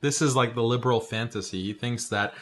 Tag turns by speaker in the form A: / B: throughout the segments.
A: This is like the liberal fantasy. He thinks that,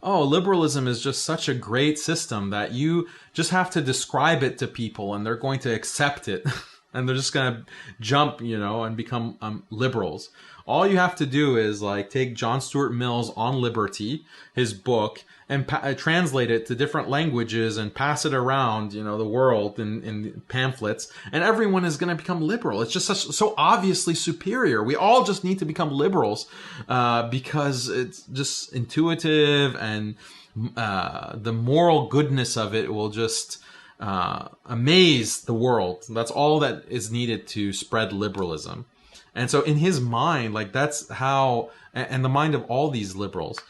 A: oh, liberalism is just such a great system that you just have to describe it to people and they're going to accept it. And they're just going to jump, and become liberals. All you have to do is like take John Stuart Mill's On Liberty, his book, and translate it to different languages and pass it around, the world in pamphlets, and everyone is going to become liberal. It's just so obviously superior. We all just need to become liberals because it's just intuitive, and the moral goodness of it will just amaze the world. That's all that is needed to spread liberalism. And so in his mind, like that's how, and the mind of all these liberals,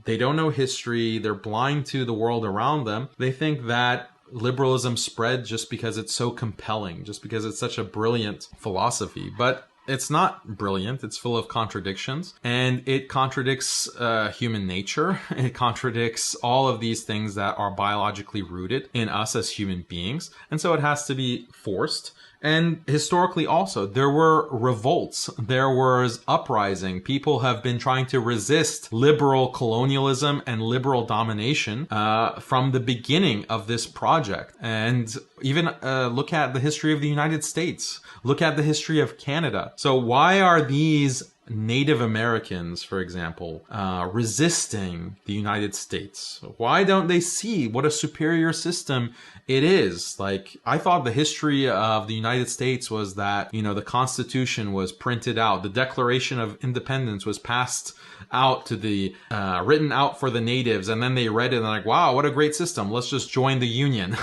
A: they don't know history. They're blind to the world around them. They think that liberalism spread just because it's so compelling, just because it's such a brilliant philosophy. But it's not brilliant. It's full of contradictions, and it contradicts human nature. It contradicts all of these things that are biologically rooted in us as human beings. And so it has to be forced. And historically also, there were revolts, there was uprising. People have been trying to resist liberal colonialism and liberal domination from the beginning of this project. And even look at the history of the United States. Look at the history of Canada. So why are these Native Americans, for example, resisting the United States? Why don't they see what a superior system it is? Like, I thought the history of the United States was that, the Constitution was printed out. The Declaration of Independence was passed out to the, written out for the natives. And then they read it and they're like, wow, what a great system. Let's just join the Union.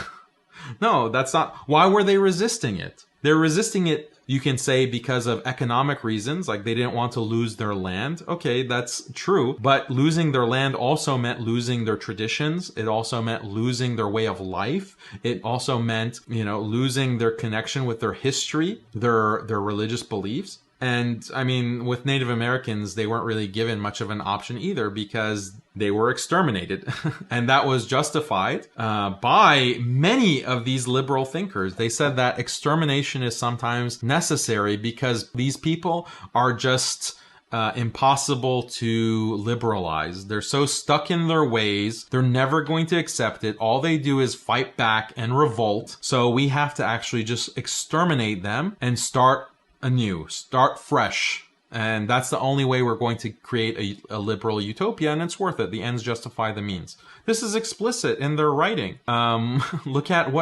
A: No, that's not. Why were they resisting it? They're resisting it, you can say, because of economic reasons, like they didn't want to lose their land. Okay, that's true. But losing their land also meant losing their traditions. It also meant losing their way of life. It also meant, losing their connection with their history, their religious beliefs. And I mean, with Native Americans, they weren't really given much of an option either because they were exterminated. And that was justified by many of these liberal thinkers. They said that extermination is sometimes necessary because these people are just impossible to liberalize. They're so stuck in their ways. They're never going to accept it. All they do is fight back and revolt. So we have to actually just exterminate them and start anew, start fresh. And that's the only way we're going to create a liberal utopia, and it's worth it. The ends justify the means. This is explicit in their writing. Look at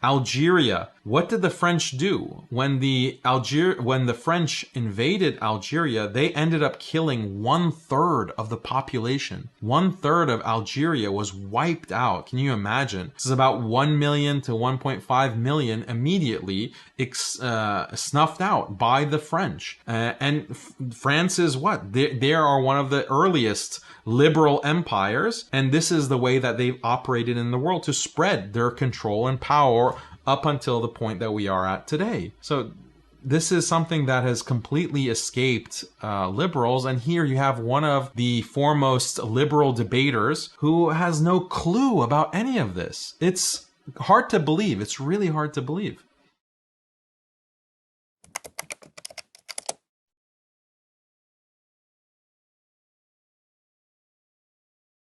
A: Algeria. What did the French do? When the French invaded Algeria, they ended up killing 1/3 of the population. 1/3 of Algeria was wiped out. Can you imagine? This is about 1 million to 1.5 million immediately snuffed out by the French. And France is what? They are one of the earliest liberal empires, and this is the way that they've operated in the world to spread their control and power up until the point that we are at today. So this is something that has completely escaped liberals, and here you have one of the foremost liberal debaters who has no clue about any of this. It's hard to believe. It's really hard to believe.